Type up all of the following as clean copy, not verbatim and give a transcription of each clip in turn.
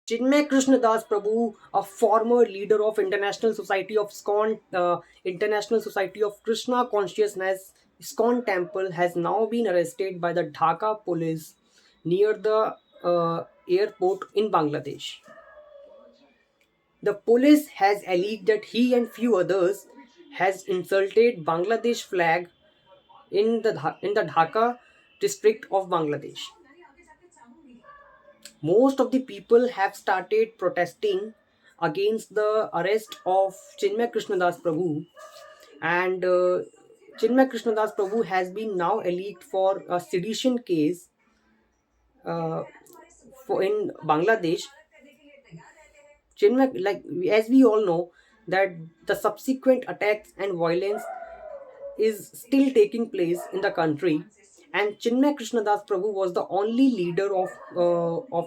Chinmay Krishnadas Prabhu, a former leader of International Society of SCON, International Society of Krishna Consciousness, SCON Temple, has now been arrested by the Dhaka police near the airport in Bangladesh. The police has alleged that he and few others has insulted Bangladesh flag in the Dhaka district of Bangladesh. Most of the people have started protesting against the arrest of Chinmay Krishnadas Prabhu, and Chinmay Krishnadas Prabhu has been now alleged for a sedition case uh, in Bangladesh. Chinmay, like as we all know, that the subsequent attacks and violence is still taking place in the country, and Chinmay Krishnadas Prabhu was the only leader of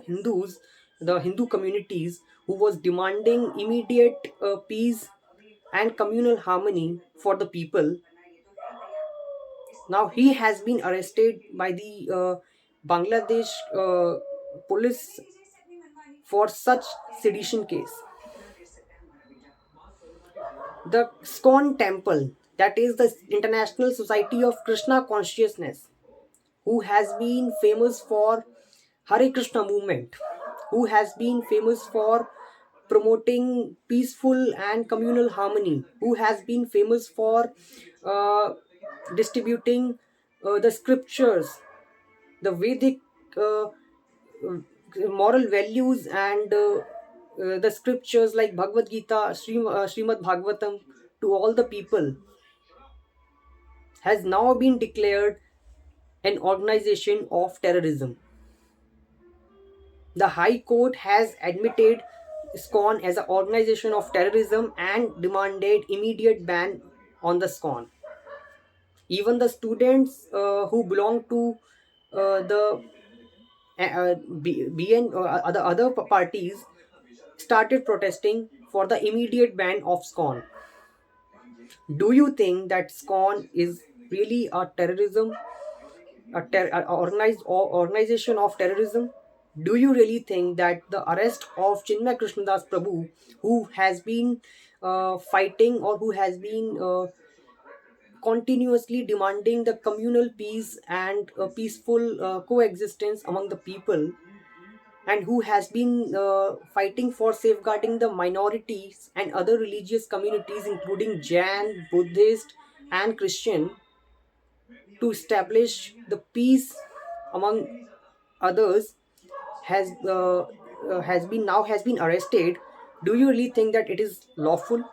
Hindus, the Hindu communities, who was demanding immediate peace and communal harmony for the people. Now he has been arrested by the Bangladesh police for such sedition case. The SCON temple, that is the International Society of Krishna Consciousness, who has been famous for Hare Krishna movement, who has been famous for promoting peaceful and communal harmony, who has been famous for uh, distributing the scriptures, the Vedic moral values, and the scriptures like Bhagavad Gita, Srimad Bhagavatam to all the people, has now been declared an organization of terrorism. The High Court has admitted SCON as an organization of terrorism and demanded immediate ban on the SCON. Even the students who belong to the BN or other parties started protesting for the immediate ban of SCON. Do you think that SCON is really a terrorism, a organized organization of terrorism? Do you really think that the arrest of Chinmay Krishnadas Prabhu, who has been fighting, or who has been continuously demanding the communal peace and peaceful coexistence among the people, and who has been fighting for safeguarding the minorities and other religious communities, including Jain, Buddhist, and Christian, to establish the peace among others, has been arrested? Do you really think that it is lawful?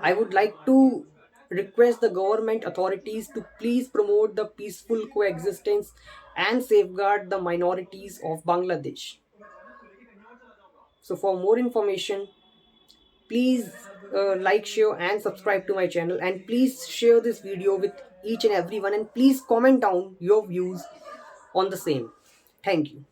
I would like to request the government authorities to please promote the peaceful coexistence and safeguard the minorities of Bangladesh. So for more information, please like, share, and subscribe to my channel, and please share this video with each and everyone, and please comment down your views on the same. Thank you.